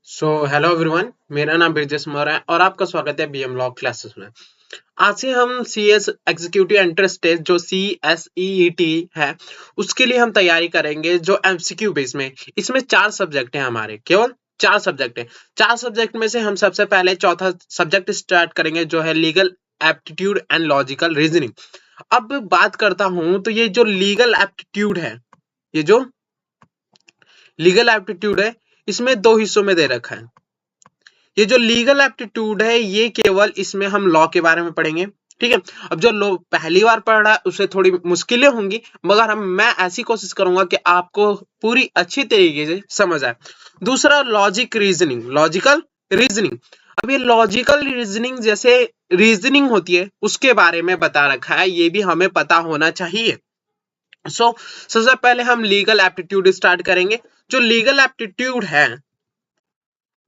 So hello everyone, मेरा नाम ब्रिजेश मौर्य है और आपका स्वागत है बीएम लॉ क्लासेस में। आज से हम सीएस एग्जीक्यूटिव एंट्रेंस टेस्ट जो CSEET है उसके लिए हम तैयारी करेंगे जो एमसीक्यू बेस में। इसमें 4 सब्जेक्ट हैं हमारे, केवल 4 सब्जेक्ट हैं। 4 सब्जेक्ट में से हम सबसे पहले चौथा सब्जेक्ट स्टार्ट करेंगे जो है legal aptitude and logical reasoning. अब बात करता हूं तो ये जो लीगल एप्टीट्यूड है, ये जो लीगल एप्टीट्यूड है इसमें 2 हिस्सों में दे रखा है। ये जो लीगल एप्टीट्यूड है ये केवल इसमें हम लॉ के बारे में पढ़ेंगे, ठीक है। अब जो लोग पहली बार पढ़ रहा है उसे थोड़ी मुश्किलें होंगी, मगर मैं ऐसी कोशिश करूंगा कि आपको पूरी अच्छी तरीके से समझ आए। दूसरा लॉजिकल रीजनिंग। अब ये लॉजिकल रीजनिंग जैसे रीजनिंग होती है उसके बारे में बता रखा है, ये भी हमें पता होना चाहिए। सबसे पहले हम लीगल एप्टीट्यूड स्टार्ट करेंगे। जो लीगल एप्टीट्यूड है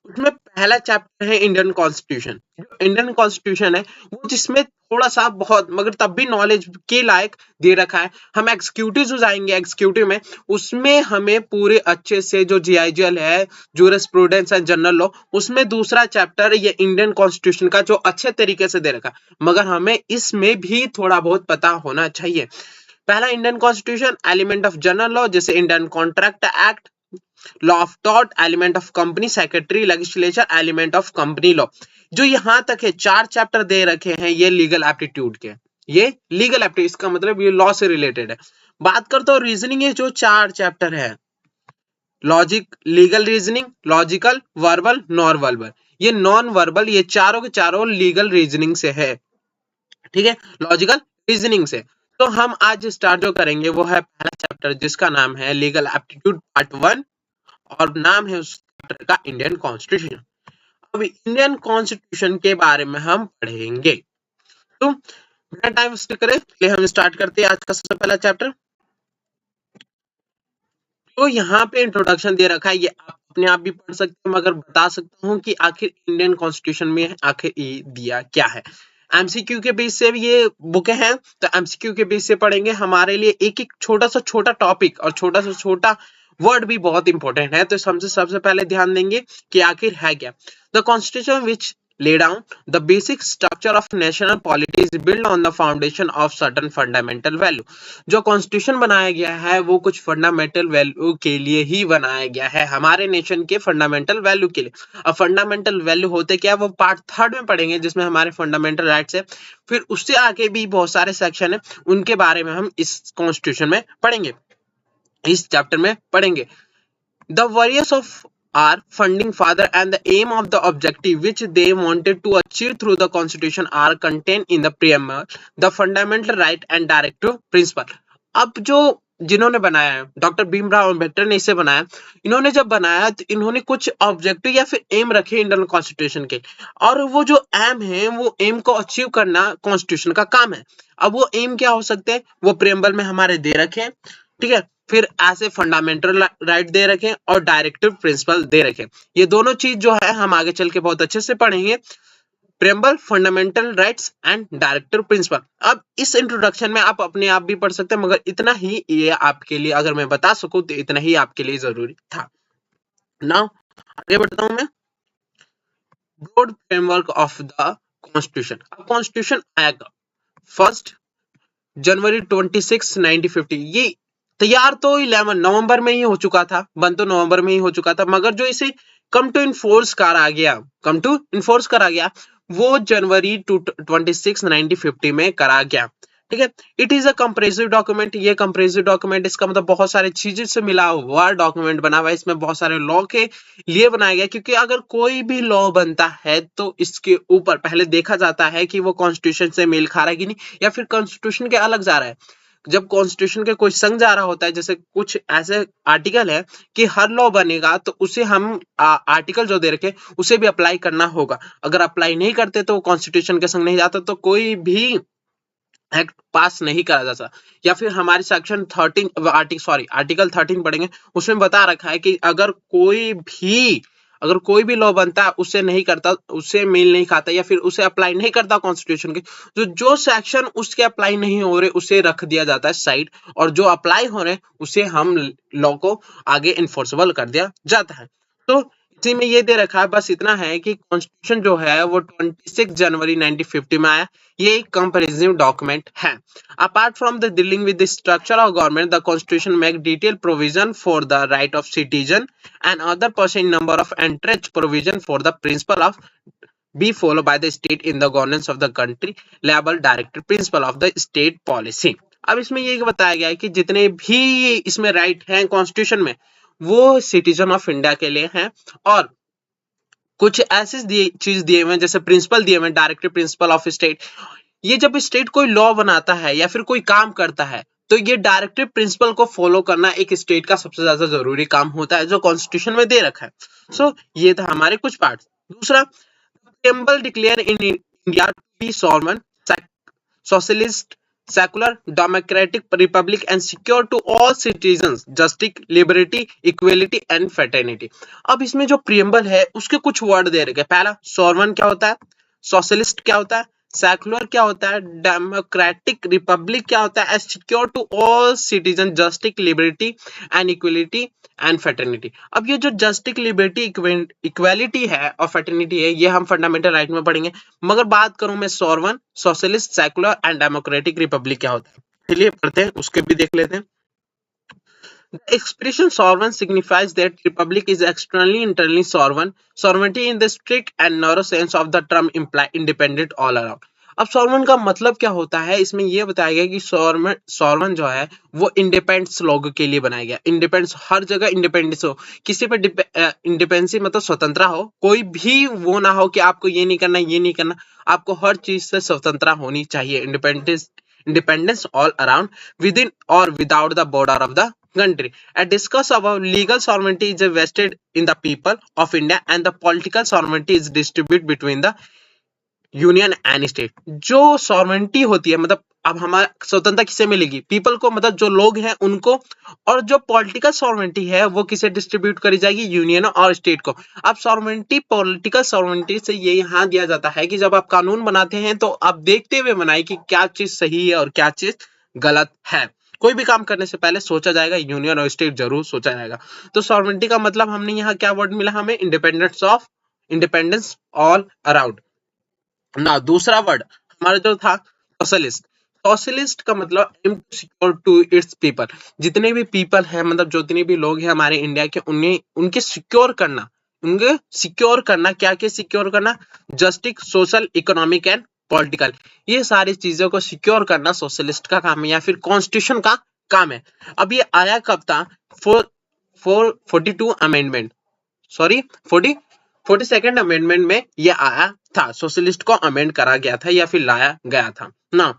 उसमें पहला चैप्टर है इंडियन कॉन्स्टिट्यूशन। जो इंडियन कॉन्स्टिट्यूशन है वो जिसमें थोड़ा सा बहुत मगर तब भी नॉलेज के लायक दे रखा है। हम एग्जीक्यूटिव जो जाएंगे एग्जीक्यूटिव में उसमें हमें पूरे अच्छे से जो जीआईजीएल है, जूरिस्प्रूडेंस एंड जनरल लॉ, उसमें दूसरा चैप्टर ये इंडियन कॉन्स्टिट्यूशन का जो अच्छे तरीके से दे रखा है, मगर हमें इसमें भी थोड़ा बहुत पता होना चाहिए। पहला Indian constitution, element of general law जैसे Indian contract act, law of टॉट, element of company secretary, legislature, element of company law. जो यहां तक है 4 चैप्टर दे रखे हैं ये लीगल एप्टीट्यूड के। ये लीगल एप्टीट्यूड इसका मतलब ये लॉ से रिलेटेड है। बात करते हो रीजनिंग, ये जो 4 चैप्टर है, logic, legal reasoning, logical, verbal, non verbal, ये नॉन वर्बल, ये चारों के चारों लीगल रीजनिंग से है, ठीक है, लॉजिकल रीजनिंग से। तो हम आज स्टार्ट जो करेंगे वो है पहला चैप्टर जिसका नाम है लीगल एप्टीट्यूड पार्ट 1 और नाम है उस चैप्टर का इंडियन कॉन्स्टिट्यूशन। अब इंडियन कॉन्स्टिट्यूशन के बारे में हम पढ़ेंगे, तो बिना टाइम वेस्ट करे चलिए हम स्टार्ट करते हैं आज का सबसे पहला चैप्टर। तो यहाँ पे इंट्रोडक्शन दे रखा है, ये आप अपने आप भी पढ़ सकते हैं, मगर बता सकता हूँ कि आखिर इंडियन कॉन्स्टिट्यूशन में आखिर ये दिया क्या है। एमसीक्यू के बेस से ये बुकें हैं, तो एमसीक्यू के बेस से पढ़ेंगे। हमारे लिए एक एक छोटा टॉपिक और छोटा वर्ड भी बहुत इंपॉर्टेंट है, तो हमसे सबसे पहले ध्यान देंगे कि आखिर है क्या। The constitution which lay down the basic structure of national polity is built on the foundation of certain fundamental value। जो कॉन्स्टिट्यूशन बनाया गया है वो कुछ फंडामेंटल वैल्यू के लिए ही बनाया गया है, हमारे नेशन के फंडामेंटल वैल्यू के लिए। अब फंडामेंटल वैल्यू होते क्या है वो पार्ट 3 में पढ़ेंगे, जिसमें हमारे फंडामेंटल राइट्स है। फिर उससे आगे भी बहुत सारे सेक्शन है, उनके बारे में हम इस कॉन्स्टिट्यूशन में पढ़ेंगे, इस चैप्टर में पढ़ेंगे। The various of our founding father and the aim of the objective which they wanted to achieve through the constitution are contained in the preamble, the fundamental right and directive principle। अब जो जिन्होंने बनाया है, doctor Bhimrao Ambedkar ने इसे बनाया। इन्होंने जब बनाया तो इन्होंने कुछ ऑब्जेक्टिव या फिर एम रखे इंडियन कॉन्स्टिट्यूशन के, और वो जो एम है वो एम को अचीव करना कॉन्स्टिट्यूशन का काम है। अब वो एम क्या हो सकते हैं वो प्रेम्बल में हमारे दे रखे हैं, ठीक है। फिर ऐसे फंडामेंटल राइट दे रखे और डायरेक्टिव प्रिंसिपल दे रखे। ये दोनों चीज जो है हम आगे चल के बहुत अच्छे से पढ़ेंगे, preamble, fundamental rights and directive principle. अब इस इंट्रोडक्शन में आप अपने आप भी पढ़ सकते हैं, मगर इतना ही ये आपके लिए, अगर मैं बता सकूं तो इतना ही आपके लिए जरूरी था। नाउ आगे बढ़ता हूं मैं। Broad framework of the constitution. अब कॉन्स्टिट्यूशन आएगा 1 जनवरी 26, 1950। ये तैयार तो 11 नवंबर में ही हो चुका था, बन तो नवंबर में ही हो चुका था, मगर जो इसे कम टू इन्फोर्स करा गया वो जनवरी 26, 1950 में करा गया, ठीक है। It is a compressive document. ये कंप्रेसिव डॉक्यूमेंट इसका मतलब बहुत सारे चीजों से मिला हुआ डॉक्यूमेंट बना हुआ है। इसमें बहुत सारे लॉ के लिए बनाया गया, क्योंकि अगर कोई भी लॉ बनता है तो इसके ऊपर पहले देखा जाता है कि वो कॉन्स्टिट्यूशन से मेल खा रहा है कि नहीं, या फिर कॉन्स्टिट्यूशन के अलग जा रहा है। जब कॉन्स्टिट्यूशन के कोई संग जा रहा होता है, जैसे कुछ ऐसे आर्टिकल है कि हर लॉ बनेगा तो उसे हम आर्टिकल जो दे रखे उसे भी अप्लाई करना होगा। अगर अप्लाई नहीं करते तो कॉन्स्टिट्यूशन के संग नहीं जाता, तो कोई भी एक्ट पास नहीं करा जा सकता। या फिर हमारे सेक्शन 13 आर्टिकल 13 पढ़ेंगे, उसमें बता रखा है कि अगर कोई भी अगर कोई भी लॉ बनता है उससे नहीं करता, उससे मेल नहीं खाता या फिर उसे अप्लाई नहीं करता कॉन्स्टिट्यूशन के, तो जो सेक्शन उसके अप्लाई नहीं हो रहे उसे रख दिया जाता है साइड, और जो अप्लाई हो रहे उसे हम लॉ को आगे इन्फोर्सेबल कर दिया जाता है। तो इसी में ये दे रखा है, बस इतना है कि कॉन्स्टिट्यूशन जो है वो 26 जनवरी 1950 में आया। ये एक कंपैरिजन डॉक्यूमेंट है। Apart from the dealing with the structure of government, the constitution make detailed provision for the right of citizen and other person number of entrenched provision for the principle of be followed by the state in the governance of the country, labeled directive principle of the state policy। अब इसमें ये बताया गया है कि जितने भी इसमें राइट हैं कॉन्स्टिट्यूशन में वो सिटीजन ऑफ इंडिया के लिए हैं, और कुछ ऐसे चीज दिए हुए हैं जैसे प्रिंसिपल दिए हुए हैं, डायरेक्टिव प्रिंसिपल ऑफ स्टेट। ये जब स्टेट कोई लॉ बनाता है या फिर कोई काम करता है तो ये डायरेक्टिव प्रिंसिपल को फॉलो करना एक स्टेट का सबसे ज्यादा जरूरी काम होता है जो कॉन्स्टिट्यूशन में दे रखा है। सो ये था हमारे कुछ पार्ट। दूसरा, preamble declare in India to be sovereign, socialist, secular, democratic republic and secure to all citizens justice, liberty, equality and fraternity। अब इसमें जो प्रिएम्बल है उसके कुछ वर्ड दे रखे हैं। पहला, सॉवरेन क्या होता है, सोशलिस्ट क्या होता है, सेकुलर क्या होता है, डेमोक्रेटिक रिपब्लिक क्या होता है, secure to all citizen justice, liberty and equality and fraternity. अब ये जो जस्टिस, लिबर्टी, इक्वालिटी है और फ्रेटर्निटी है ये हम फंडामेंटल राइट में पढ़ेंगे, मगर बात करूं मैं sovereign, socialist, secular and democratic Republic क्या होता है, चलिए पढ़ते हैं, उसके भी देख लेते हैं। The expression sovereign signifies that republic is externally internally sovereign. Sovereignty in the strict and narrow sense of the term imply independent all around। अब सॉवरेन का मतलब क्या होता है, इसमें यह बताया गया कि सॉवरेन जो है वो इंडिपेंडेंस लोगों के लिए बनाया गया। इंडिपेंडेंस हर जगह इंडिपेंडेंस हो, किसी पे इंडिपेंडेंसी मतलब स्वतंत्र हो, कोई भी वो ना हो कि आपको ये नहीं करना ये नहीं करना, आपको हर चीज से स्वतंत्रता होनी चाहिए। Independence all around, within और without the border of the country। And discuss about legal sovereignty is vested in the people of India and the political sovereignty is distributed between the union and state. जो sovereignty होती है मतलब अब हमारा स्वतंत्रता किसे मिलेगी, पीपल को, मतलब जो लोग हैं उनको, और जो पॉलिटिकल सॉवरेंटी है वो किसे डिस्ट्रीब्यूट करी जाएगी, यूनियन और स्टेट को। अब सॉवरेंटी, पॉलिटिकल सॉवरेंटी से ये यहाँ दिया जाता है कि जब आप कानून बनाते हैं तो आप देखते हुए बनाए कि क्या चीज सही है और क्या चीज गलत है। कोई भी काम करने से पहले सोचा जाएगा, यूनियन और स्टेट जरूर सोचा जाएगा। तो सॉवरेंटी का मतलब हमने यहाँ क्या वर्ड मिला हमें, इंडिपेंडेंस ऑल अराउंड ना। दूसरा वर्ड हमारा जो था सोशलिस्ट। सोशलिस्ट का मतलब aim to secure to its people. जितने भी पीपल हैं, मतलब जितने भी लोग हैं हमारे इंडिया के, उन्हें उनके सिक्योर करना, क्या क्या सिक्योर करना, justice, social, economic and political, ये सारी चीजों को सिक्योर करना सोशलिस्ट का काम है या फिर कॉन्स्टिट्यूशन का काम है। अब ये आया कब था, 42 अमेंडमेंट, सॉरी 42nd अमेंडमेंट में ये आया था, सोशलिस्ट को अमेंड करा गया था या फिर लाया गया था ना।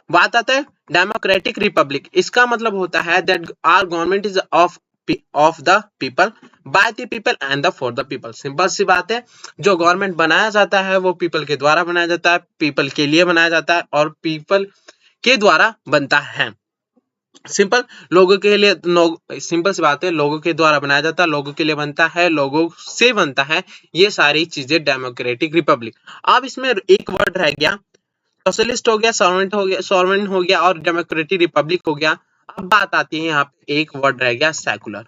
बात आता है डेमोक्रेटिक रिपब्लिक। इसका मतलब होता है that our government is of the people, by the people and the for the people. Simple सी बात है, जो गवर्नमेंट बनाया जाता है वो पीपल के द्वारा बनाया जाता है, पीपल के लिए बनाया जाता है और पीपल के द्वारा बनता है। सिंपल, लोगों के लिए, सिंपल सी बात है, लोगों के द्वारा बनाया जाता है, लोगों के लिए बनता है, लोगों से बनता है, ये सारी चीजें डेमोक्रेटिक रिपब्लिक। अब इसमें एक वर्ड रह गया, सोशलिस्ट हो गया, सॉवरेन हो गया और डेमोक्रेटिक रिपब्लिक हो गया। अब बात आती है यहाँ पे एक वर्ड रह गया सेकुलर।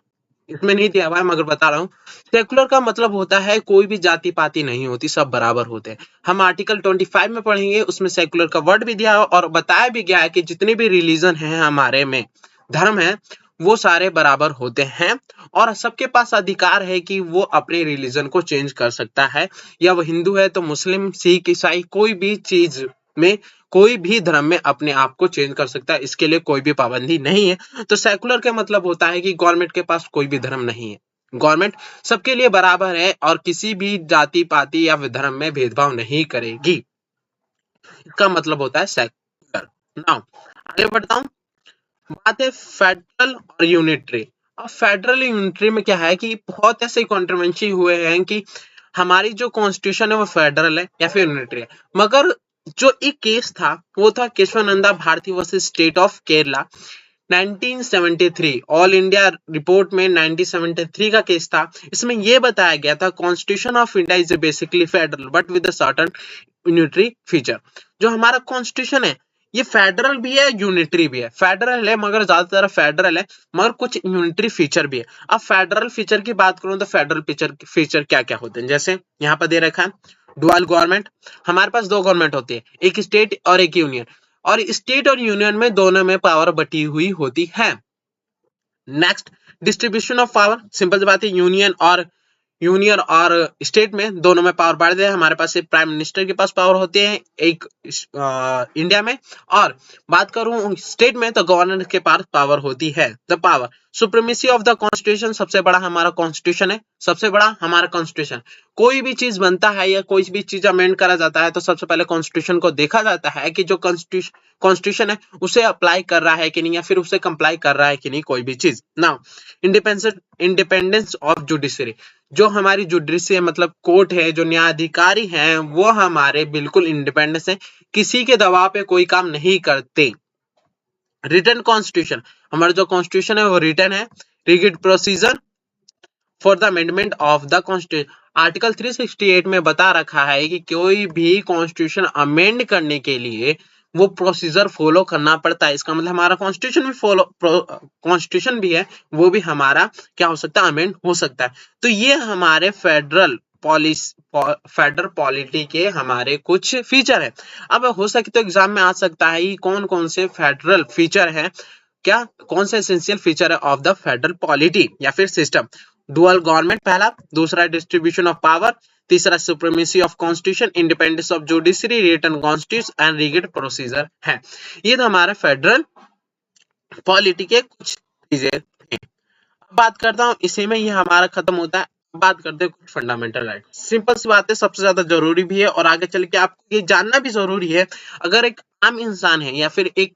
इसमें नहीं दिया हुआ है मगर बता रहा हूँ। सेकुलर का मतलब होता है कोई भी जाति पाति नहीं होती, सब बराबर होते हैं। हम आर्टिकल 25 में पढ़ेंगे, उसमें सेकुलर का वर्ड भी दिया है और बताया भी गया है कि जितने भी रिलीजन हैं हमारे में, धर्म है, वो सारे बराबर होते हैं और सबके पास अधिकार है कि वो अपने रिलीजन को चेंज कर सकता है, या वो हिंदू है तो मुस्लिम, सिख, ईसाई, कोई भी चीज में, कोई भी धर्म में अपने आप को चेंज कर सकता है, इसके लिए कोई भी पाबंदी नहीं है। तो सेकुलर का मतलब होता है कि गवर्नमेंट के पास कोई भी धर्म नहीं है, गवर्नमेंट सबके लिए बराबर है और किसी भी जाति पाति या धर्म में भेदभाव नहीं करेगी, इसका मतलब होता है सेकुलर। नाउ आगे बढ़ता हूं, बात है फेडरल और यूनिटरी। अब फेडरल यूनिटरी में क्या है कि बहुत ऐसे कंट्रोवर्सी हुए हैं कि हमारी जो कॉन्स्टिट्यूशन है वो फेडरल है या फिर यूनिटरी है, मगर जो एक केस था वो था Keshavananda Bharati versus state of Kerala. 1973 all India report में 1973 का केस था। इसमें यह बताया गया था constitution of India is basically federal but with certain unitary feature. जो हमारा कॉन्स्टिट्यूशन है ये फेडरल भी है यूनिटरी भी है। फेडरल है मगर ज्यादातर फेडरल है मगर कुछ यूनिटरी फीचर भी है। अब फेडरल फीचर की बात करूं तो फेडरल फीचर क्या क्या होते हैं, जैसे यहाँ पर दे रखा है डुअल गवर्नमेंट। हमारे पास दो गवर्नमेंट होती है, एक स्टेट और एक यूनियन, और स्टेट और यूनियन में दोनों में पावर बटी हुई होती है। Next, distribution of power, simple सी बात है यूनियन और स्टेट में दोनों में पावर बांट दिया। हमारे पास एक प्राइम मिनिस्टर के पास पावर होते हैं एक इंडिया में, और बात करूं स्टेट में तो गवर्नर के पास पावर होती है। The power supremacy of the constitution, सबसे बड़ा हमारा कॉन्स्टिट्यूशन है, सबसे बड़ा हमारा कॉन्स्टिट्यूशन। कोई भी चीज बनता है या कोई भी चीज अमेंड करा जाता है तो सबसे पहले कॉन्स्टिट्यूशन को देखा जाता है कि जो कॉन्स्टिट्यूशन है उसे अप्लाई कर रहा है कि नहीं, या फिर उसे कंप्लाई कर रहा है कि नहीं कोई भी चीज। नाउ इंडिपेंडेंस ऑफ जुडिशरी, जो हमारी जुडिशरी मतलब कोर्ट है, जो न्यायाधिकारी हैं वो हमारे बिल्कुल इंडिपेंडेंस है, किसी के दबाव पे कोई काम नहीं करते। रिटन कॉन्स्टिट्यूशन, हमारा जो कॉन्स्टिट्यूशन है वो रिटन है। Rigid procedure for the amendment of the constitution, article 368 में बता रखा है कि कोई भी कॉन्स्टिट्यूशन अमेंड करने के लिए वो प्रोसीजर फॉलो करना पड़ता है। इसका मतलब हमारा कॉन्स्टिट्यूशन भी है वो भी हमारा क्या हो सकता है, अमेंड हो सकता है। तो ये हमारे फेडरल पॉलिटी के हमारे कुछ फीचर है। अब हो सके तो एग्जाम में आ सकता है कौन कौन से फेडरल फीचर है, क्या कौन से एसेंशियल फीचर है ऑफ द फेडरल पॉलिटी या फिर सिस्टम। डुअल गवर्नमेंट पहला, दूसरा डिस्ट्रीब्यूशन ऑफ पावर, तीसरा supremacy of constitution, independence of judiciary, written constitution and rigid procedure है। ये तो हमारे फेडरल पॉलिटी के कुछ चीजें हैं। बात करता हूँ इसी में ये हमारा खत्म होता है। बात करते हैं कुछ फंडामेंटल राइट। सिंपल सी बात है, सबसे ज्यादा जरूरी भी है और आगे चल के आपको ये जानना भी जरूरी है। अगर एक आम इंसान है या फिर एक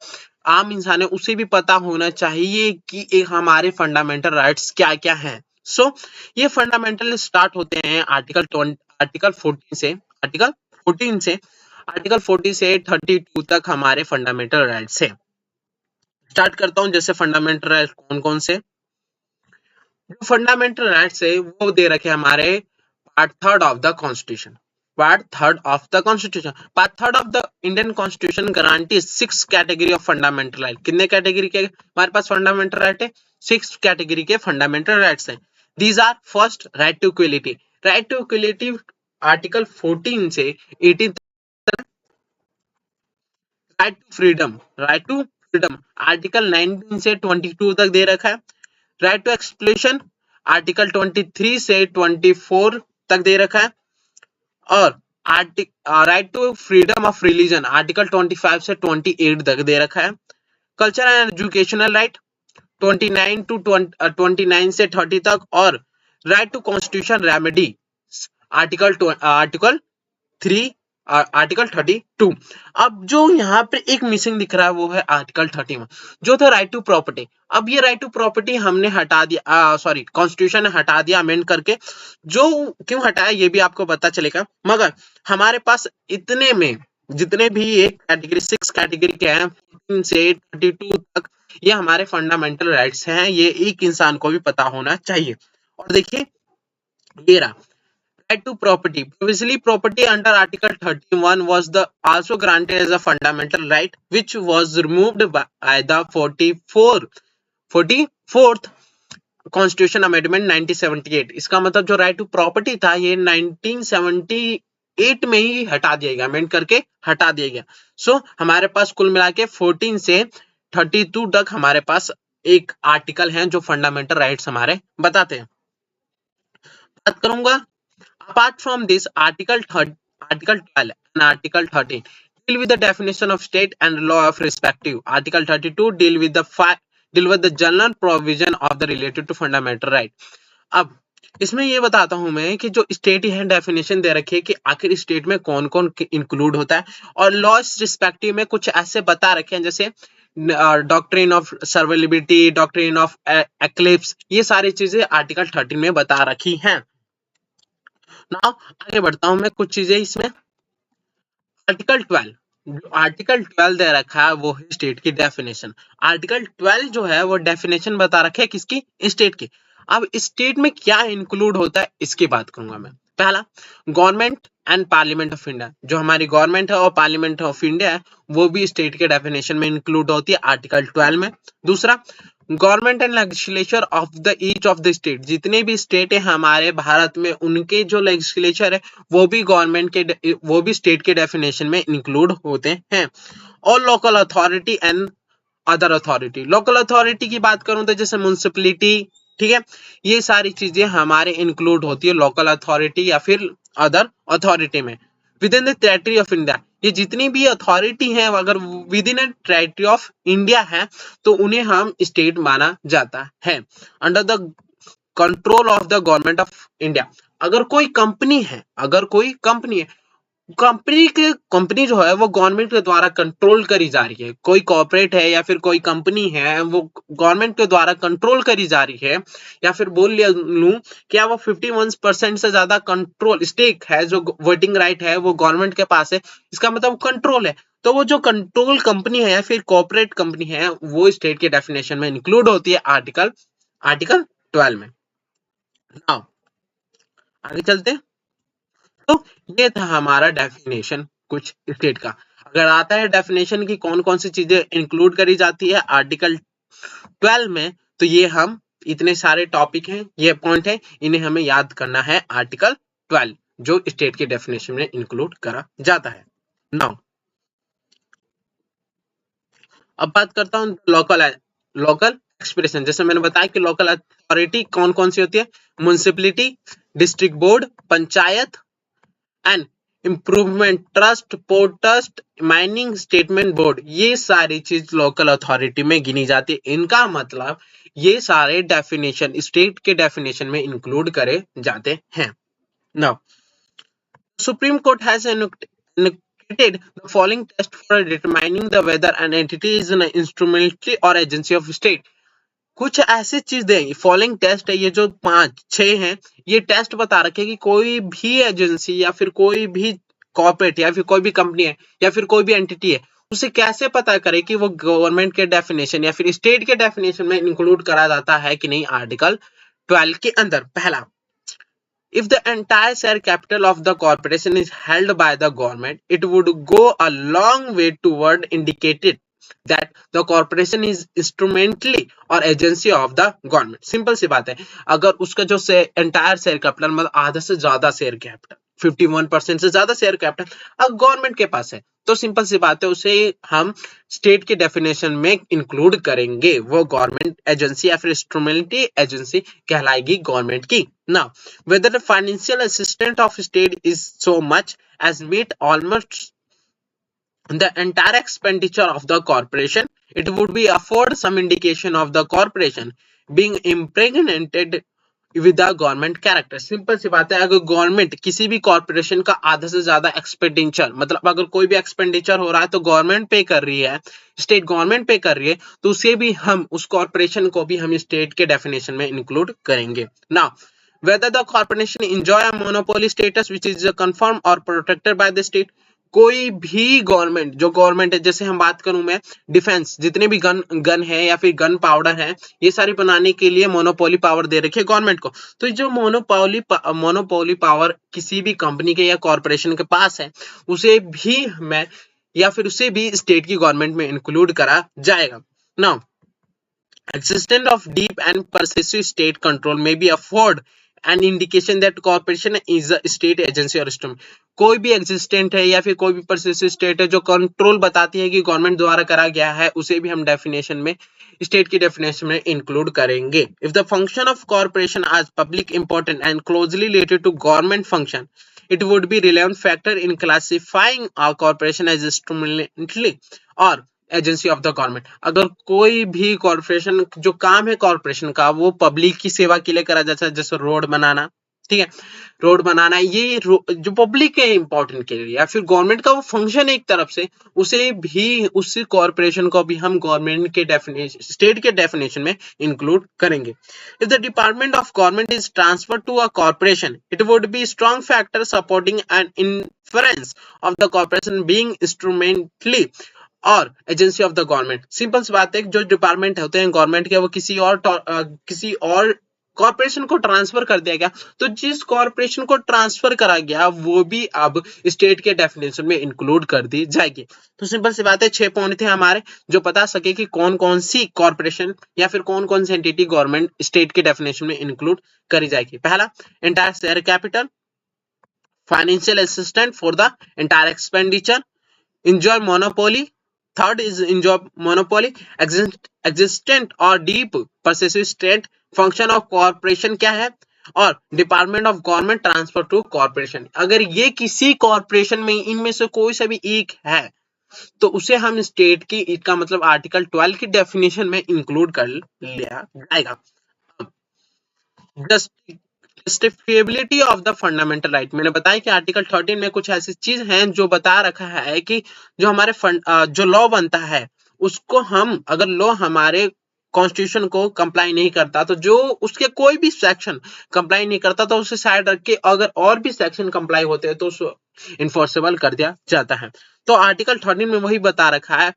आम इंसान है उसे भी पता होना चाहिए कि एक हमारे फंडामेंटल राइट्स क्या क्या हैं। सो ये फंडामेंटल स्टार्ट होते हैं आर्टिकल 14 से, आर्टिकल 40 से 32 तक हमारे फंडामेंटल राइट्स है। स्टार्ट करता हूं, जैसे फंडामेंटल राइट्स कौन कौन से। जो फंडामेंटल राइट्स है वो दे रखे हमारे part third of the constitution. Part third of the Indian constitution guarantees 6 category of fundamental right. कितने कैटेगरी के हमारे पास फंडामेंटल राइट है? 6 कैटेगरी के फंडामेंटल राइट्स हैं। These are first, right to equality. Right to equality article 14 से 18 तक। Right to freedom article 19 से 22 तक दे रखा है। राइट टू एक्सप्लेशन आर्टिकल 23 से 24 तक दे रखा है। और right to freedom of religion article 25 से 28 तक दे रखा है। कल्चर एंड एजुकेशनल राइट 29 से 30 तक। और right to constitution remedy article 32। अब जो यहाँ पे एक मिसिंग दिख रहा है वो है आर्टिकल 31 जो था राइट टू प्रॉपर्टी। अब ये राइट टू प्रॉपर्टी हमने हटा दिया, सॉरी कॉन्स्टिट्यूशन ने हटा दिया अमेंड करके। जो क्यों हटाया ये भी आपको पता चलेगा, मगर हमारे पास इतने में जितने भी एक कैटेगरी 6 कैटेगरी के हैं 14 से 32 तक, ये हमारे फंडामेंटल राइट्स हैं। ये एक इंसान को भी पता होना चाहिए। और देखिए ये रहा right to property. Previously, property under Article 31 was also granted as a fundamental right, which was removed by the 44th Constitution Amendment 1978. इसका मतलब जो right to property था ये 1978 में ही हटा दिया गया, अमेंड करके हटा दिया गया। सो हमारे पास कुल मिला के 14 से 32 तक हमारे पास एक आर्टिकल है जो फंडामेंटल राइट्स हमारे बताते हैं। बात करूंगा apart from this, Article 12 and Article 13 deal with the definition of state and law of respective. Article 32 deal with the general provision of the related to fundamental right. अब इसमें ये बताता हूं मैं कि जो स्टेट है डेफिनेशन दे रखी है कि आखिर स्टेट में कौन कौन इंक्लूड होता है, और लॉ रिस्पेक्टिव में कुछ ऐसे बता रखे हैं जैसे doctrine of severability, doctrine of eclipse, ये सारी चीजें आर्टिकल 13 में बता रखी हैं। नाउ आगे बढ़ता हूं मैं कुछ चीजें इसमें। आर्टिकल 12 जो आर्टिकल 12 दे रखा है वो है स्टेट की डेफिनेशन। आर्टिकल 12 जो है वो डेफिनेशन बता रखे है किसकी, स्टेट की। अब स्टेट में क्या इंक्लूड होता है इसकी बात करूंगा मैं। पहला, government and parliament of India, जो हमारी गवर्नमेंट है और पार्लियामेंट ऑफ इंडिया है वो भी स्टेट के डेफिनेशन में इंक्लूड होती है आर्टिकल 12 में। दूसरा, government and legislature of the each of the state, जितने भी स्टेट है हमारे भारत में उनके जो लेजिस्लेचर है वो भी गवर्नमेंट के वो भी स्टेट के डेफिनेशन में इंक्लूड होते हैं। और local authority and other authority, local authority की बात करूं तो जैसे म्युनिसिपैलिटी, ठीक है, ये सारी चीजें हमारे इंक्लूड होती है लोकल अथॉरिटी या फिर अदर अथॉरिटी में। With in the territory of India, ये जितनी भी अथॉरिटी है अगर with in territory of India है तो उन्हें हम स्टेट माना जाता है। Under the control of the government of India, अगर कोई कंपनी है, अगर कोई कंपनी है, कंपनी जो है वो गवर्नमेंट के द्वारा कंट्रोल करी जा रही है, कोई कॉर्पोरेट है या फिर कोई कंपनी है वो गवर्नमेंट के द्वारा कंट्रोल करी जा रही है, या फिर बोल लिया लूं क्या वो 51% से ज्यादा कंट्रोल स्टेक है, जो वोटिंग राइट है वो गवर्नमेंट के पास है, इसका मतलब कंट्रोल है। तो वो जो कंट्रोल कंपनी है या फिर कॉर्पोरेट कंपनी है वो स्टेट के डेफिनेशन में इंक्लूड होती है आर्टिकल 12 में। नाउ आगे चलते हैं। तो ये था हमारा डेफिनेशन कुछ स्टेट का। अगर आता है डेफिनेशन की कौन कौन सी चीजें इंक्लूड करी जाती है आर्टिकल 12 में, तो ये हम इतने सारे टॉपिक हैं, ये पॉइंट है, इन्हें हमें याद करना है आर्टिकल 12 जो स्टेट के डेफिनेशन में इंक्लूड करा जाता है। नाउ अब बात करता हूँ लोकल एक्सप्रेशन। जैसे मैंने बताया कि लोकल अथॉरिटी कौन कौन सी होती है, municipality, district board, panchayat and improvement trust, port trust, mining statement board, ये सारी चीज लोकल अथॉरिटी में गिनी जाती है। इनका मतलब ये सारे डेफिनेशन स्टेट के डेफिनेशन में इंक्लूड करे जाते हैं। Now supreme court has enacted the following test for determining the whether an entity is an instrumentality or agency of state। कुछ ऐसी चीजें फॉलोइंग टेस्ट है, ये जो 5-6 हैं, ये टेस्ट बता रखे कि कोई भी एजेंसी या फिर कोई भी कॉर्पोरेट या फिर कोई भी कंपनी है या फिर कोई भी एंटिटी है उसे कैसे पता करे कि वो गवर्नमेंट के डेफिनेशन या फिर स्टेट के डेफिनेशन में इंक्लूड करा जाता है कि नहीं आर्टिकल 12 के अंदर। पहला, if the entire share capital of the corporation is held by the government, it would go a long way toward indicating that the corporation is instrumentally or agency of the government। Simple सी बात है, अगर उसका जो entire share capital मतलब आधा से ज्यादा शेयर कैपिटल 51% से ज्यादा शेयर कैपिटल अगर गवर्नमेंट के पास है तो सिंपल सी बात है उसे हम स्टेट के डेफिनेशन में इंक्लूड करेंगे, वो गवर्नमेंट एजेंसी या फिर इंस्ट्रूमेंटली एजेंसी कहलाएगी गवर्नमेंट की। Now whether the financial assistance of state is so much as meet almost the entire expenditure of the corporation, it would be afford some indication of the corporation being impregnated with the government character. Simple सी बात है, अगर government किसी भी corporation का आधा से ज्यादा एक्सपेंडिचर मतलब अगर कोई भी एक्सपेंडिचर हो रहा है तो गवर्नमेंट पे कर रही है, स्टेट गवर्नमेंट पे कर रही है, तो उसे भी हम उस कॉर्पोरेशन को भी हम स्टेट के डेफिनेशन में इंक्लूड करेंगे। Now whether the corporation enjoy a monopoly status which is confirmed or protected by the state, कोई भी गवर्नमेंट जो गवर्नमेंट है, जैसे हम बात करूं मैं डिफेंस, जितने भी गन है या फिर गन पाउडर है ये सारी बनाने के लिए मोनोपोली पावर दे रखी है गवर्नमेंट को, तो जो मोनोपोली पावर किसी भी कंपनी के या कॉर्पोरेशन के पास है उसे भी मैं या फिर उसे भी स्टेट की गवर्नमेंट में इंक्लूड करा जाएगा। Now existence of deep and pervasive state control may be afford an indication that corporation is a state agency or instrument। कोई भी एग्जिस्टेंट है या फिर कोई भी परसिस्टेंट स्टेट है जो कंट्रोल बताती है कि गवर्नमेंट द्वारा करा गया है उसे भी हम डेफिनेशन में स्टेट की डेफिनेशन में इंक्लूड करेंगे। If the function of corporation as public important and closely related to government function, it would be relevant factor in classifying a corporation as instrumentally और एजेंसी ऑफ द गवर्नमेंट। अगर कोई भी corporation जो काम है corporation का वो public की सेवा के लिए करा जाता है, जैसे रोड बनाना, ठीक है, रोड बनाना ये जो पब्लिक है इंपॉर्टेंट के लिए, या फिर गवर्नमेंट का वो फंक्शन है एक तरफ से, उसे भी उसी कॉर्पोरेशन को भी हम गवर्नमेंट के डेफिनेशन, स्टेट के डेफिनेशन में इंक्लूड करेंगे। If the department of government is transfer to a corporation, it would be strong factor supporting and influence of the corporation being instrumentally और agency of the government. Simple सी बात है, जो department होते हैं government के, वो किसी और कॉर्पोरेशन को ट्रांसफर कर दिया गया, तो जिस कॉर्पोरेशन को ट्रांसफर करा गया वो भी अब स्टेट के डेफिनेशन में इंक्लूड कर दी जाएगी। तो सिंपल सी बात है, 6 पॉइंट थे हमारे जो बता सके कि कौन कौन सी कॉर्पोरेशन या फिर कौन कौन सी एंटिटी गवर्नमेंट स्टेट के डेफिनेशन में इंक्लूड करी जाएगी। पहला, entire share capital, financial assistant for the entire expenditure, enjoy monopoly. Third is enjoy monopoly, existent or deep pervasive state function of corporation क्या है, और department of government transfer to corporation. अगर ये किसी कॉर्पोरेशन में इनमें से कोई सा भी एक है तो उसे हम स्टेट की, इसका मतलब आर्टिकल 12 की डेफिनेशन में इंक्लूड कर लिया जाएगा। जस्टिफिएबिलिटी ऑफ द फंडामेंटल राइट, मैंने बताया कि आर्टिकल 13 में कुछ ऐसी चीज हैं जो बता रखा है कि जो हमारे जो लॉ बनता है उसको हम, अगर लॉ हमारे कॉन्स्टिट्यूशन को कंप्लाई नहीं करता, तो जो उसके कोई भी सेक्शन कंप्लाई नहीं करता तो उसे साइड रख के अगर और भी सेक्शन कंप्लाई होते हैं तो उसको इन्फोर्सेबल कर दिया जाता है। तो आर्टिकल 13 में वही बता रखा है।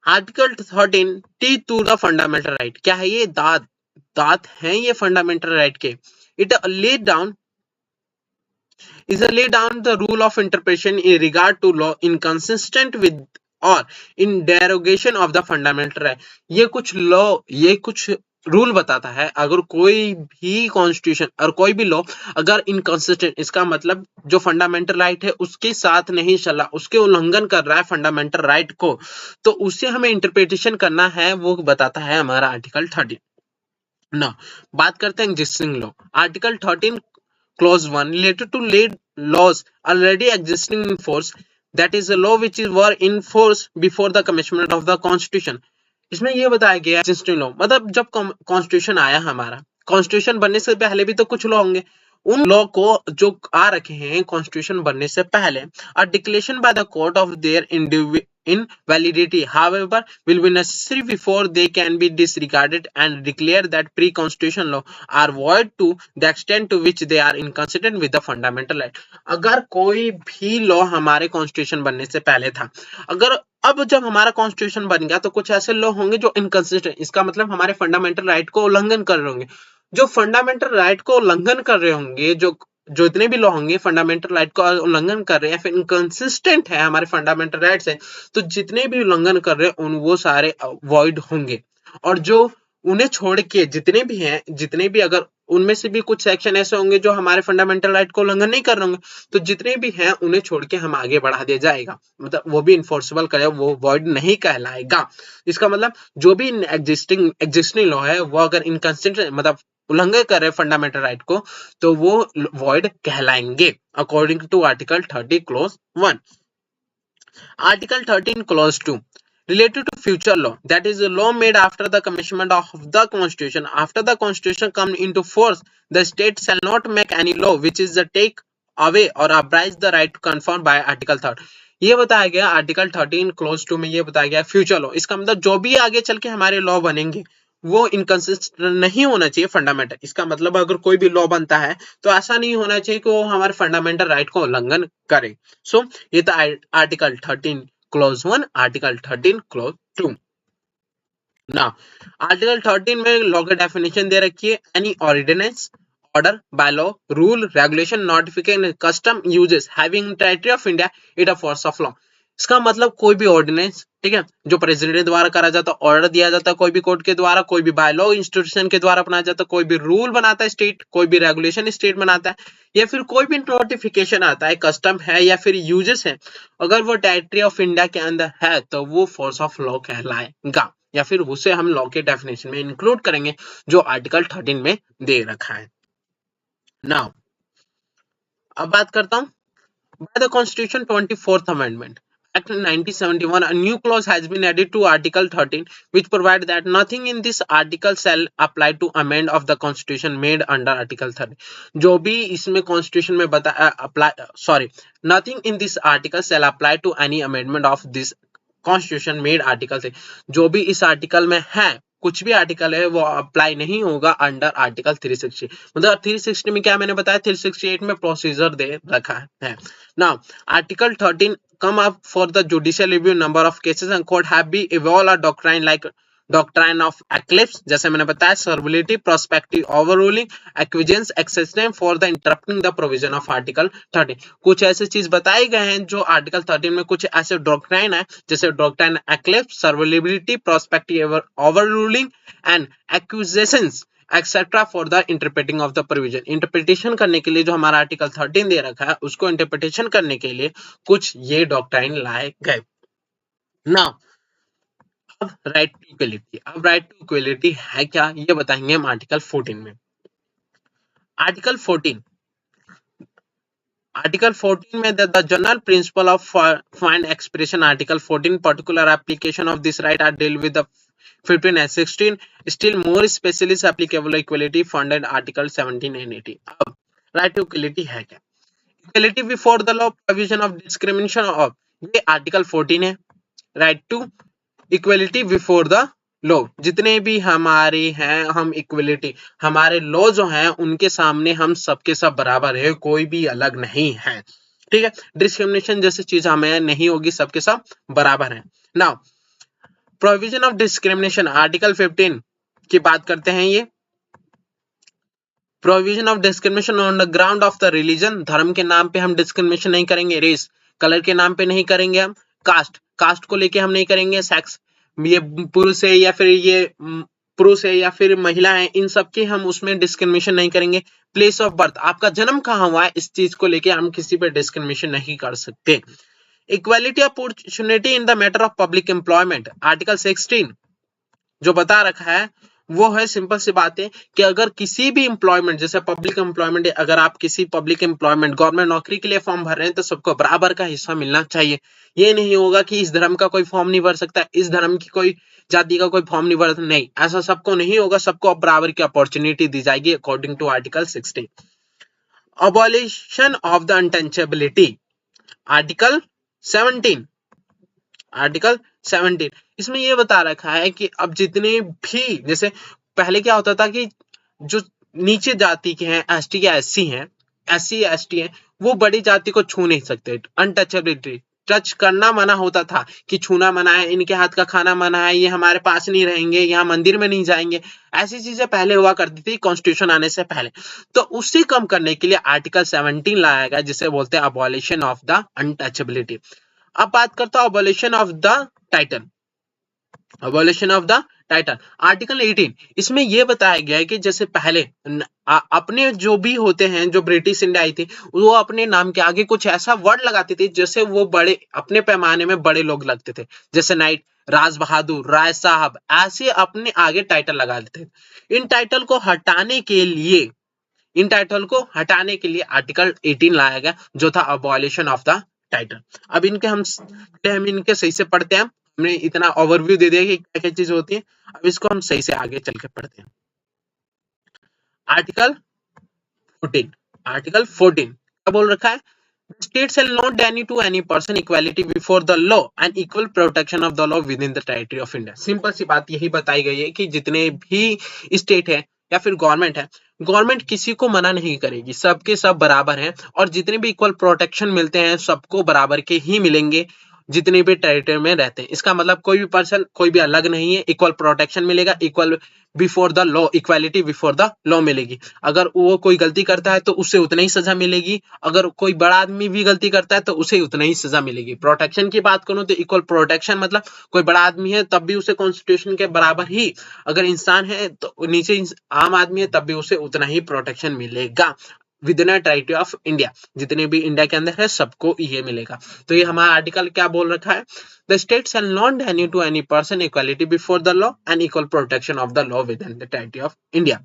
Article 13 teeth to the fundamental right, क्या है ये? दांत हैं ये फंडामेंटल राइट के। It laid down the rule of interpretation in regard to law inconsistent with or in derogation of the fundamental right। ये कुछ रूल बताता है, अगर कोई भी कॉन्स्टिट्यूशन और कोई भी लॉ अगर इनकंसिस्टेंट, इसका मतलब जो फंडामेंटल राइट है उसके साथ नहीं चला, उसके उल्लंघन कर रहा है फंडामेंटल राइट को, तो उसे हमें इंटरप्रिटेशन करना है, वो बताता है हमारा आर्टिकल 13। ना बात करते हैं existing law. Article 13 clause 1 related to laws already existing in force, that is a law which were in force before the commencement of the constitution। इसमें ये बताया गया एग्जिस्टिंग लॉ मतलब जब कॉन्स्टिट्यूशन आया, हमारा कॉन्स्टिट्यूशन बनने से पहले भी तो कुछ लॉ होंगे, उन लॉ को जो आ रखे हैं कॉन्स्टिट्यूशन बनने से पहले, a declaration by the court of their invalidity however will be necessary before they can be disregarded and declare that pre-constitution law are void to the extent to which they are inconsistent with the fundamental right। अगर कोई भी law हमारे constitution बनने से पहले था, अगर अब जब हमारा कॉन्स्टिट्यूशन बन गया तो कुछ ऐसे लॉ होंगे जो इनकंसिस्टेंट, इसका मतलब हमारे फंडामेंटल राइट को उल्लंघन कर रहे होंगे। जो फंडामेंटल राइट को उल्लंघन कर रहे होंगे, जो इतने भी लॉ होंगे फंडामेंटल राइट का उल्लंघन कर रहे हैं, फिर इनकंसिस्टेंट है हमारे फंडामेंटल राइट से, तो जितने भी उल्लंघन कर रहे हैं उन वो सारे वॉइड होंगे। और जो उन्हें छोड़ के जितने भी हैं, जितने भी, अगर उनमें से भी कुछ सेक्शन ऐसे होंगे जो हमारे फंडामेंटल राइट को उल्लंघन नहीं कर रहे होंगे, तो जितने भी हैं उन्हें छोड़ के हम आगे बढ़ा दिया जाएगा, मतलब वो भी इन्फोर्सेबल करे, वो वॉइड नहीं कहलाएगा। इसका मतलब जो भी एग्जिस्टिंग लॉ है वो अगर इनकंसिस्टेंट मतलब उल्लंघन कर रहे फंडामेंटल राइट को, तो वो वॉइड कहलाएंगे according to article 30 clause 1। Article 13 clause 2 related to future law, that is a law made after the commencement of the constitution, after the constitution come into force, the state shall not make any law which is the take away or abridge the right confirmed by article 3। ये बताया गया article 13 clause 2 में, ये बताया गया future law, इसका मतलब जो भी आगे चल के हमारे लॉ बनेंगे वो इनकंसिस्टेंट नहीं होना चाहिए फंडामेंटल। इसका मतलब अगर कोई भी लॉ बनता है तो ऐसा नहीं होना चाहिए कि वो हमारे फंडामेंटल राइट को उल्लंघन करे। सो ये था आर्टिकल 13 क्लॉज 1, आर्टिकल 13 क्लॉज 2। ना आर्टिकल 13 में लॉ की डेफिनेशन दे रखी है, any ordinance, order, bylaw, rule, regulation, notification, custom, usages having territory of India it a force of law. इसका मतलब कोई भी ऑर्डिनेंस, ठीक है, जो प्रेसिडेंट द्वारा करा जाता, ऑर्डर दिया जाता कोई भी कोर्ट के द्वारा, कोई भी बाय लॉ इंस्टीट्यूशन के द्वारा बनाया जाता, कोई भी रूल बनाता है स्टेट, कोई भी रेगुलेशन स्टेट बनाता है, या फिर कोई भी नोटिफिकेशन आता है, कस्टम है या फिर यूजेस है, अगर वो टेरिटरी ऑफ इंडिया के अंदर है तो वो फोर्स ऑफ लॉ कहलाएगा, या फिर उसे हम लॉ के डेफिनेशन में इंक्लूड करेंगे जो आर्टिकल 13 में दे रखा है। नाउ अब बात करता हूं by the constitution 24th amendment. Act 1971, a new clause has been added to Article 13, which provide that nothing in this article shall apply to amend of the Constitution made under Article 13. जो भी इसमें Constitution में बता nothing in this article shall apply to any amendment of this Constitution made Article 3. जो भी इस article में है, कुछ भी आर्टिकल है वो अप्लाई नहीं होगा अंडर आर्टिकल 360. मतलब 360 में क्या मैंने बताया, 368 में प्रोसीजर दे रखा है. Now article 13 come up for the judicial review. Number of cases and court have been evolved a doctrine like doctrine of eclipse, जैसे मैंने बताया, servility, prospective overruling, acquiescence, exception for the interrupting the provision of article 13. कुछ ऐसे चीज बताए गए हैं जो आर्टिकल 13 में कुछ ऐसे डॉक्ट्राइन है, जैसे doctrine eclipse, servility, prospective overruling and acquiescence etcetera for the interpreting of the provision. Interpretation करने के लिए जो हमारा आर्टिकल 13 दे रखा है, उसको इंटरप्रिटेशन करने के लिए कुछ ये डॉक्ट्राइन लाए गए. नाउ अब राइट टू इक्वलिटी. अब राइट टू इक्वलिटी है क्या, ये बताएंगे हम आर्टिकल 14 में. आर्टिकल 14 में the general principle of find expression. Article 14 particular application of this right are deal with the 15 and 16. Still more specially applicable equality found in Article 17 and 18. अब right to equality है क्या? Equality before the law, provision of discrimination of, ये Article 14 है. Right to equality before the law. जितने भी हमारे हैं, हम इक्वलिटी, हमारे लॉ जो हैं उनके सामने हम सबके सब बराबर है, कोई भी अलग नहीं है. ठीक है, डिस्क्रिमिनेशन जैसी चीज हमें नहीं होगी, सबके सब बराबर है. Now provision of discrimination, article 15 की बात करते हैं. ये provision of discrimination on the ground of the religion, धर्म के नाम पे हम डिस्क्रिमिनेशन नहीं करेंगे. रेस, कलर के नाम पे नहीं करेंगे हम. कास्ट को लेके हम नहीं करेंगे. सेक्स, ये पुरुष है या फिर ये पुरुष है या फिर महिला है, इन सब के हम उसमें डिस्क्रिमिनेशन नहीं करेंगे. प्लेस ऑफ बर्थ, आपका जन्म कहाँ हुआ है, इस चीज को लेके हम किसी पे डिस्क्रिमिनेशन नहीं कर सकते. Equality opportunity in the matter of public employment, article 16 जो बता रखा है वो है, सिंपल सी बात है कि अगर किसी भी एम्प्लॉयमेंट, जैसे पब्लिक एम्प्लॉयमेंट है, अगर आप किसी पब्लिक एम्प्लॉयमेंट गवर्नमेंट नौकरी के लिए फॉर्म भर रहे हैं तो सबको बराबर का हिस्सा मिलना चाहिए. ये नहीं होगा कि इस धर्म का कोई फॉर्म नहीं भर सकता, इस धर्म की कोई जाति का कोई फॉर्म नहीं भर सकता, नहीं, ऐसा सबको नहीं होगा. सबको बराबर की अपॉर्चुनिटी दी जाएगी according to article 16. Abolition of the untouchability, article 17. इसमें ये बता रखा है कि अब जितने भी, जैसे पहले क्या होता था कि जो नीचे जाति के हैं, एसटी या एससी हैं, एससी या एसटी हैं, वो बड़ी जाति को छू नहीं सकते. अनटचेबिलिटी, टच करना मना होता था कि छूना मना है, इनके हाथ का खाना मना है, ये हमारे पास नहीं रहेंगे, यहाँ मंदिर में नहीं जाएंगे. ऐसी चीजें पहले हुआ करती थी कॉन्स्टिट्यूशन आने से पहले. तो उससे कम करने के लिए आर्टिकल 17 लाया गया, जिसे बोलते हैं अबॉलिशन ऑफ द अनटचेबिलिटी. अब बात करता हूं abolition of the title. Abolition of the title, article 18. इसमें यह बताया गया है कि जैसे पहले अपने जो भी होते हैं, जो ब्रिटिश इंडिया आई थी, वो अपने नाम के आगे कुछ ऐसा वर्ड लगाती थी जैसे वो बड़े, अपने पैमाने में बड़े लोग लगते थे, जैसे नाइट, राज बहादुर, राय साहब, ऐसे अपने आगे टाइटल लगा देते थे. इन टाइटल को हटाने के लिए आर्टिकल 18 लाया गया, जो था अबॉलिशन ऑफ द टाइटल. अब हम इनके सही से पढ़ते हैं. हमने इतना ओवरव्यू दे दिया कि क्या क्या चीज होती है, अब इसको हम सही से आगे चल के पढ़ते हैं. आर्टिकल 14 क्या बोल रखा है, state shall not deny to any person equality before the law and equal protection of the law within the territory of India. Simple सी बात यही बताई गई है कि जितने भी स्टेट है या फिर गवर्नमेंट है, गवर्नमेंट किसी को मना नहीं करेगी, सबके सब बराबर हैं, और जितने भी इक्वल प्रोटेक्शन मिलते हैं सबको बराबर के ही मिलेंगे जितने भी टेरिटरी में रहते हैं. इसका मतलब कोई भी पर्सन, कोई भी अलग नहीं है, इक्वल प्रोटेक्शन मिलेगा, equal before the law, equality before the law मिलेगी. अगर वो कोई गलती करता है तो उसे उतना ही सजा मिलेगी, अगर कोई बड़ा आदमी भी गलती करता है तो उसे उतना ही सजा मिलेगी. प्रोटेक्शन की बात करूं तो इक्वल प्रोटेक्शन मतलब कोई बड़ा आदमी है तब भी उसे कॉन्स्टिट्यूशन के बराबर ही, अगर इंसान है तो नीचे आम आदमी है तब भी उसे उतना ही प्रोटेक्शन मिलेगा with in territory of India. जितने भी इंडिया के अंदर है सबको ये मिलेगा. तो ये हमारा आर्टिकल क्या बोल रखा है, the state shall not deny to any person equality before the law and equal protection of the law within the territory of India.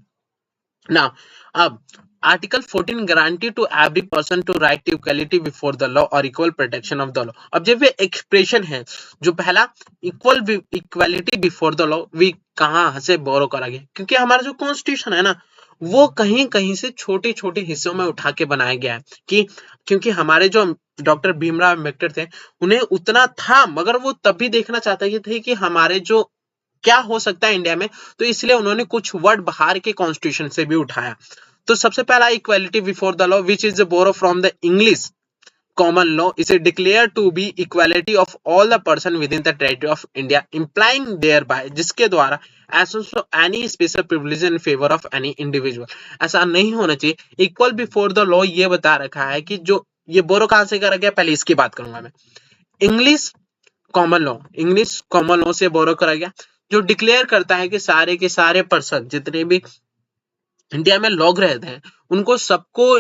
Now अब article 14 guarantee to every person to right to equality before the law और equal protection of the law. अब जब ये expression है जो पहला equality before the law, we कहाँ से बोरो करा गया, क्योंकि हमारा जो कॉन्स्टिट्यूशन है ना वो कहीं कहीं से छोटे छोटे हिस्सों में उठा के बनाया गया है कि क्योंकि हमारे जो डॉक्टर भीमराव अम्बेडकर थे उन्हें उतना था, मगर वो तब भी देखना चाहते थे कि हमारे जो क्या हो सकता है इंडिया में, तो इसलिए उन्होंने कुछ वर्ड बाहर के कॉन्स्टिट्यूशन से भी उठाया। तो सबसे पहला equality before the law which is borrow from the English common law is declared to be equality of all the person within the territory of India, implying thereby जिसके द्वारा absence of any special privilege in favor of any individual। ऐसा नहीं होना चाहिए। Equal before the law ये बता रखा है कि जो ये बोरो कहां से करा गया, पहले इसकी बात करूंगा मैं। इंग्लिश कॉमन लॉ से बोरो करा गया जो डिक्लेयर करता है कि सारे के सारे पर्सन जितने भी इंडिया में लोग रहते हैं उनको सबको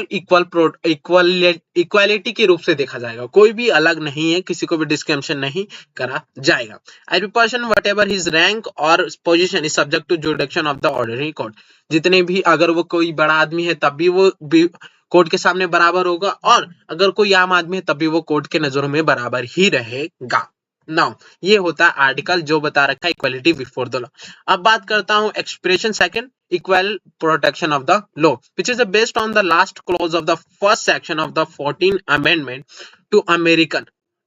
इक्वालिटी के रूप से देखा जाएगा, कोई भी अलग नहीं है, किसी को भी डिस्क्रिमिनेशन नहीं करा जाएगा। Every person whatever his rank और position is subject to jurisdiction of the ordinary court. जितने भी, अगर वो कोई बड़ा आदमी है तब भी वो कोर्ट के सामने बराबर होगा, और अगर कोई आम आदमी है तब भी वो कोर्ट के नजरों में बराबर ही रहेगा। नाउ ये होता है आर्टिकल जो बता रखा है इक्वालिटी बिफोर द लॉ। अब बात करता हूं expression second, equal protection of the law, which is based on the last clause of the first section of the 14th amendment to American,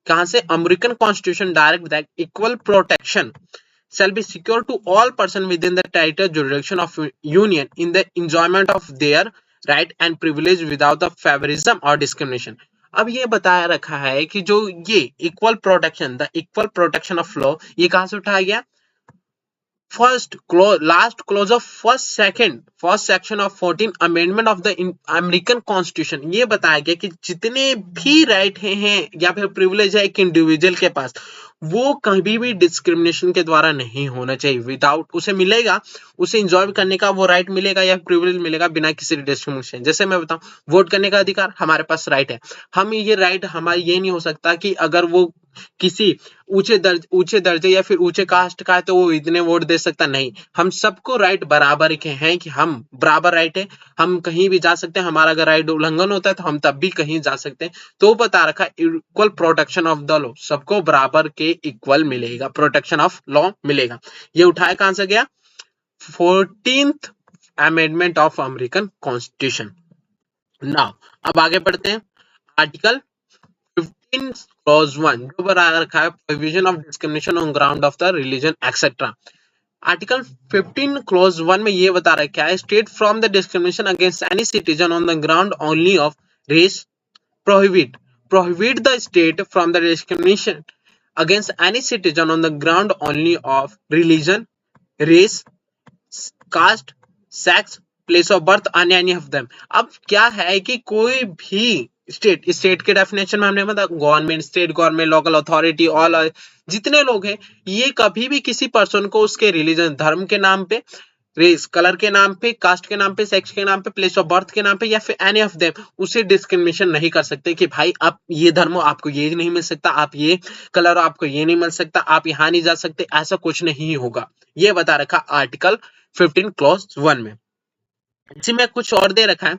कहां से, American Constitution direct that equal protection shall be secured to all person within the territorial jurisdiction of union in the enjoyment of their right and privilege without the favorism or discrimination। अब ये बताया रखा है कि जो ये equal protection, the equal protection of law, ये कहां से उठाया गया, first close, last close of first section of 14 amendment of the American constitution. ये बताया गया कि जितने भी राइट हैं या फिर प्रिविलेज है एक इंडिविजुअल के पास, वो कभी भी डिस्क्रिमिनेशन के द्वारा नहीं होना चाहिए। विदाउट, उसे मिलेगा, उसे एंजॉय करने का वो राइट मिलेगा या प्रिविलेज मिलेगा बिना किसी डिस्क्रिमिनेशन। जैसे मैं बताऊं, वोट करने का अधिकार हमारे पास राइट है, हम ये राइट हमारा ये नहीं हो सकता कि अगर वो किसी ऊंचे दर्जे या फिर ऊंचे कास्ट का है तो वो इतने वोट दे सकता, नहीं। हम सबको राइट बराबर के हैं कि हम बराबर राइट है, हम कहीं भी जा सकते हैं, हमारा अगर राइट उल्लंघन होता है तो हम तब भी कहीं जा सकते हैं। तो बता रखा equal protection of the law, सबको बराबर के इक्वल मिलेगा, प्रोटेक्शन ऑफ लॉ मिलेगा। ये उठाया कहां से गया, 14th amendment of American constitution. Now अब आगे बढ़ते हैं। आर्टिकल 15 clause 1 जो बता रखा है provision of discrimination on ground of the religion etcetera. Article 15 clause 1 में ये बता रखा है, state from the discrimination against any citizen on the ground only of race, prohibit the state from the discrimination against any citizen on the ground only of religion, race, caste, sex, place of birth, or any of them. अब क्या है कि कोई भी state के definition में हमने मतलब government, state government, local authority, all जितने लोग हैं, ये कभी भी किसी पर्सन को उसके रिलीजन, धर्म के नाम पे, रेस, कलर के नाम पे, कास्ट के नाम पे, सेक्स के नाम पे, प्लेस ऑफ बर्थ के नाम पे या फिर एनी ऑफ देम उसे डिस्क्रिमिनेशन नहीं कर सकते कि भाई आप ये धर्म हो आपको ये नहीं मिल सकता, आप ये कलर हो आपको ये नहीं मिल सकता, आप यहाँ नहीं जा सकते, ऐसा कुछ नहीं होगा। ये बता रखा आर्टिकल 15 क्लॉज 1 में। इसी में कुछ और दे रखा है,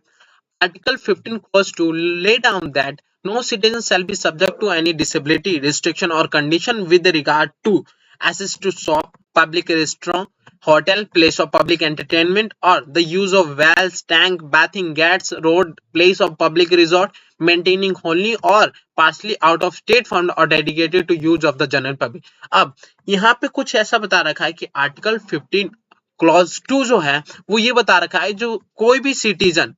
article 15 clause 2 lay down that no citizen shall be subject to any disability, restriction or condition with regard to access to shop, public restaurant, hotel, place of public entertainment, or the use of wells, tank, bathing gats, road, place of public resort, maintaining wholly or partially out of state fund or dedicated to use of the general public। अब यहाँ पे कुछ ऐसा बता रखा है कि article 15 clause 2 जो है वो ये बता रखा है, जो कोई भी सिटीजन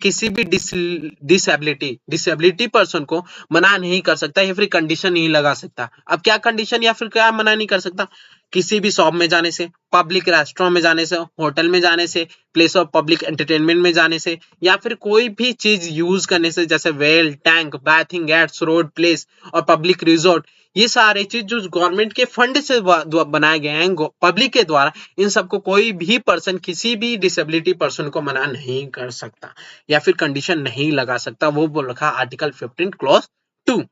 किसी भी डिसेबिलिटी पर्सन को मना नहीं कर सकता या फिर कंडीशन नहीं लगा सकता। अब क्या कंडीशन या फिर क्या मना नहीं कर सकता, किसी भी शॉप में जाने से, पब्लिक रेस्टोरेंट में जाने से, होटल में जाने से, प्लेस ऑफ पब्लिक एंटरटेनमेंट में जाने से, या फिर कोई भी चीज यूज करने से, जैसे well, tank, bathing gets, road, place और पब्लिक रिजॉर्ट, ये सारे चीज जो गवर्नमेंट के फंड से बनाए गए हैं पब्लिक के द्वारा, इन सबको कोई भी पर्सन किसी भी डिसेबिलिटी पर्सन को मना नहीं कर सकता या फिर कंडीशन नहीं लगा सकता। वो बोल रखा आर्टिकल 15 क्लॉज 2।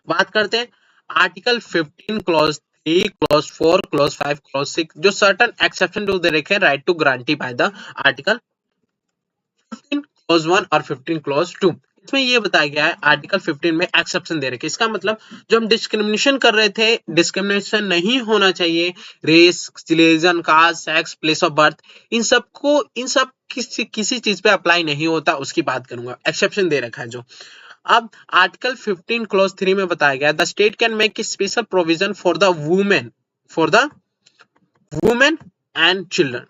बात करते हैं article 15 clause 3, clause 4, clause 5, clause 6 जो certain exception to the right to guarantee by the article 15 clause 1 और 15 क्लॉज 2। इसमें ये बताया गया है आर्टिकल 15 में एक्सेप्शन दे रखे। इसका मतलब जो हम डिस्क्रिमिनेशन कर रहे थे, डिस्क्रिमिनेशन नहीं होना चाहिए, race, religion, caste, sex, place of birth, इन सब किसी चीज पे अप्लाई नहीं होता, उसकी बात करूंगा। एक्सेप्शन दे रखा है जो। अब आर्टिकल 15 क्लॉज 3 में बताया गया the state can make special provision for the women and children.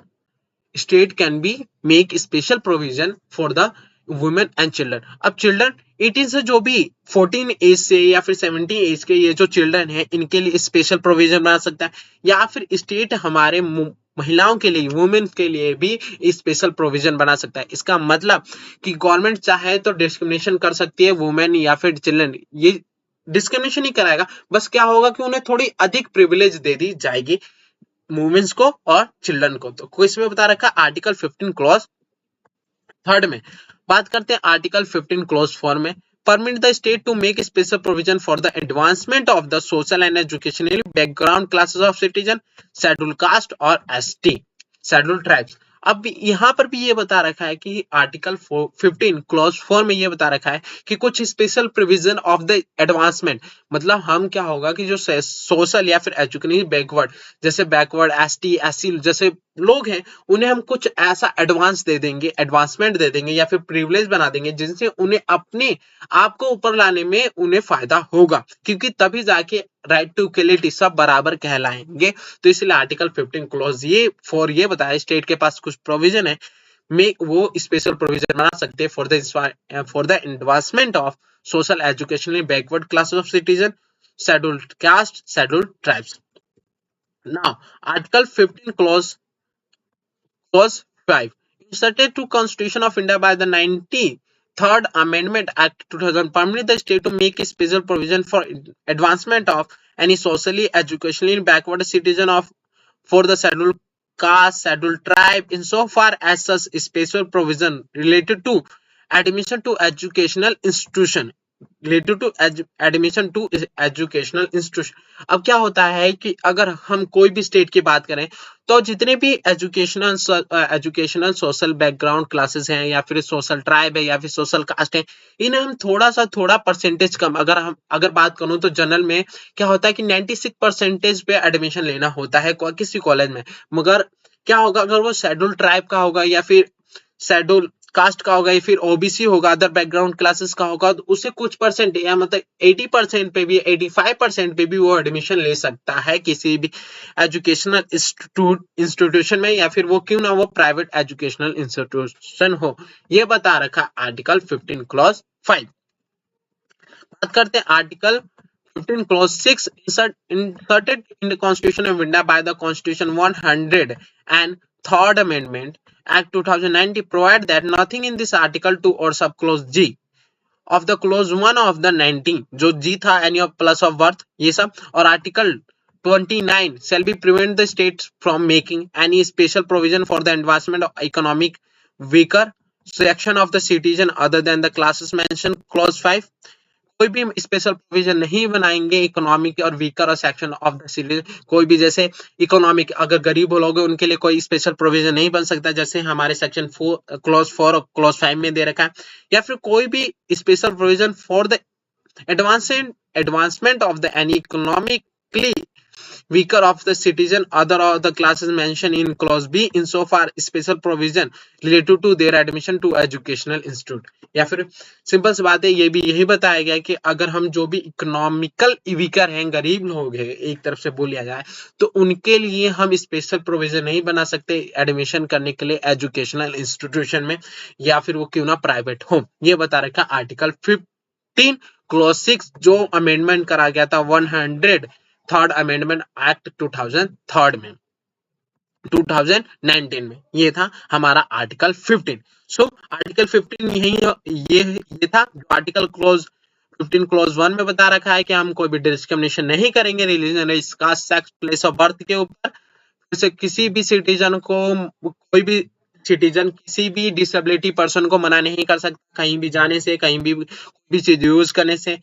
State can be make special provision for the women and children. अब चिल्ड्रन 18 से जो भी 14 एज से या फिर 17 एज के ये जो चिल्ड्रन है, इनके लिए स्पेशल प्रोविजन बना सकता है, या फिर स्टेट हमारे महिलाओं के लिए, वुमेन के लिए भी स्पेशल प्रोविजन बना सकता है। इसका मतलब कि गवर्नमेंट चाहे तो डिस्क्रिमिनेशन कर सकती है वुमेन या फिर चिल्ड्रन, ये डिस्क्रिमिनेशन ही कराएगा, बस क्या होगा कि उन्हें थोड़ी अधिक प्रिविलेज दे दी जाएगी, वुमेन्स को और चिल्ड्रन को। तो इसमें बता रखा आर्टिकल 15 क्लॉज 3 में। बात करते हैं आर्टिकल 15 क्लॉज 4 में। Permit the state to make special provision for the advancement of the social and educational background classes of citizen, schedule caste और एसटी, शेड्यूल ट्राइब्स। अब यहाँ पर भी ये बता रखा है कि आर्टिकल 15 क्लॉज 4 में ये बता रखा है कि कुछ special provision of the advancement, मतलब हम क्या होगा कि जो सोशल या फिर एजुकेशनल बैकवर्ड, जैसे बैकवर्ड, एसटी, एससी जैसे लोग हैं, उन्हें हम कुछ ऐसा एडवांस दे देंगे, एडवांसमेंट दे देंगे या फिर प्रिविलेज बना देंगे, जिनसे उन्हें अपने आप को ऊपर लाने में उन्हें फायदा होगा, क्योंकि तभी जाके राइट टू इक्वलिटी सब बराबर कहलाएंगे। तो इसलिए आर्टिकल 15 क्लॉज ये 4 ये बताया स्टेट के पास कुछ प्रोविजन है, में वो स्पेशल प्रोविजन बना सकते हैं for the advancement of social educationally backward classes of citizen, scheduled caste, scheduled tribes. Now article 15 Clause 5. Inserted to Constitution of India by the 93rd Amendment Act 2000 permit the state to make a special provision for advancement of any socially, educationally backward citizen of for the scheduled caste, scheduled tribe, insofar as such special provision related to admission to educational institution अब क्या होता है कि अगर हम कोई भी state की बात करें, तो जितने भी एजुकेशनल सोशल बैकग्राउंड क्लासेस हैं या फिर सोशल ट्राइब है या फिर सोशल कास्ट है, इन्हें हम थोड़ा परसेंटेज कम, अगर बात करूं तो जनरल में क्या होता है कि 96% पे एडमिशन लेना होता है किसी कॉलेज में, मगर क्या होगा अगर वो शेड्यूल ट्राइब का होगा या फिर शेड्यूल कास्ट का होगा या फिर ओबीसी होगा, अदर बैकग्राउंड क्लासेस का होगा, तो उसे कुछ परसेंट या मतलब 80% पे भी 85% पे भी वो एडमिशन ले सकता है किसी भी एजुकेशनल इंस्टीट्यूशन में, या फिर वो क्यों ना वो प्राइवेट एजुकेशनल इंस्टीट्यूशन हो। ये बता रखा आर्टिकल 15 क्लॉज 5। बात करते हैं article 15 clause 6 inserted in the Constitution of India by the Constitution 100 and Third Amendment Act 2090 provide that nothing in this article 2 or subclause G of the clause 1 of the 19 जो G था any of plus of birth ये सब, और article 29 shall be prevent the states from making any special provision for the advancement of economic weaker section of the citizen other than the classes mentioned clause 5। कोई भी special provision नहीं बनाएंगे economic और weaker और section of the citizen, कोई भी जैसे economic अगर गरीब लोग हैं उनके लिए कोई स्पेशल प्रोविजन नहीं बन सकता, जैसे हमारे सेक्शन 4 क्लॉज 4 और क्लॉज 5 में दे रखा है, या फिर कोई भी special provision for the advancement of the any economically weaker of the citizen other of the classes mentioned in clause B insofar special provision related to their admission to educational institute। या फिर simple सी बात है, ये भी यही बताया गया कि अगर हम जो भी इकोनॉमिकल वीकर हैं, गरीब लोग हैं एक तरफ से बोलिया जाए, तो उनके लिए हम स्पेशल प्रोविजन नहीं बना सकते एडमिशन करने के लिए एजुकेशनल इंस्टीट्यूशन में, या फिर वो क्यों ना प्राइवेट हो। ये बता रखा आर्टिकल 15 क्लॉज 6 जो अमेंडमेंट करा गया था 103rd अमेंडमेंट एक्ट 2019 में, ये था हमारा आर्टिकल 15। सो आर्टिकल 15 ये था आर्टिकल क्लॉज 15 क्लॉज 1 में बता रखा है कि हम कोई भी डिस्क्रिमिनेशन नहीं करेंगे religion, race, caste, sex, place of birth के ऊपर। जैसे किसी भी सिटीजन को, कोई भी सिटीजन किसी भी डिसेबिलिटी पर्सन को मना नहीं कर सकता कहीं भी जाने से, कहीं भी चीज यूज करने से।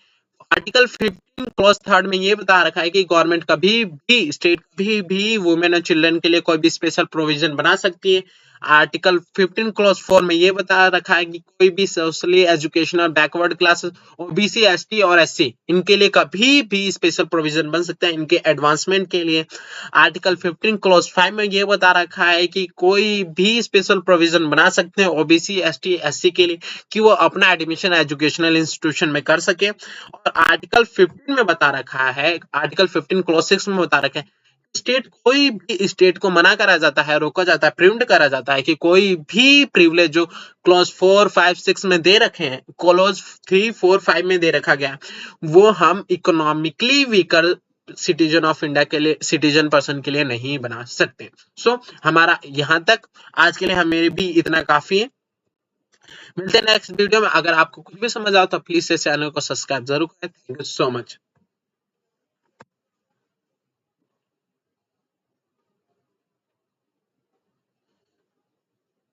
आर्टिकल 15 क्लॉज 3 में ये बता रखा है कि गवर्नमेंट कभी भी स्टेट कभी भी वुमेन और चिल्ड्रन के लिए कोई भी स्पेशल प्रोविजन बना सकती है आर्टिकल 15 क्लॉज 4 में ये बता रखा है कि कोई भी socially educational backward class, OBC, ST और एससी, इनके लिए कभी भी स्पेशल प्रोविजन बन सकता है इनके एडवांसमेंट के लिए। आर्टिकल 15 क्लॉज 5 में ये बता रखा है कि कोई भी स्पेशल प्रोविजन बना सकते हैं ओबीसी, एसटी, एससी के लिए कि वो अपना एडमिशन एजुकेशनल इंस्टीट्यूशन में कर सके। और आर्टिकल 15 में बता रखा है, आर्टिकल 15 क्लॉज 6 में बता रखा है, स्टेट कोई भी स्टेट को मना करा जाता है, रोका जाता है, प्रिवेंट करा जाता है कि कोई भी प्रिविलेज जो क्लॉज 4, 5, 6 में दे रखे हैं, क्लॉज 3, 4, 5 में दे रखा गया है, वो हम economically weaker citizen of India के लिए, सिटीजन पर्सन के लिए नहीं बना सकते। सो हमारा यहाँ तक आज के लिए हमें भी इतना काफी है। मिलते हैं नेक्स्ट वीडियो में। अगर आपको कुछ भी समझ आओ तो प्लीज से चैनल को सब्सक्राइब जरूर करें। Thank you so much.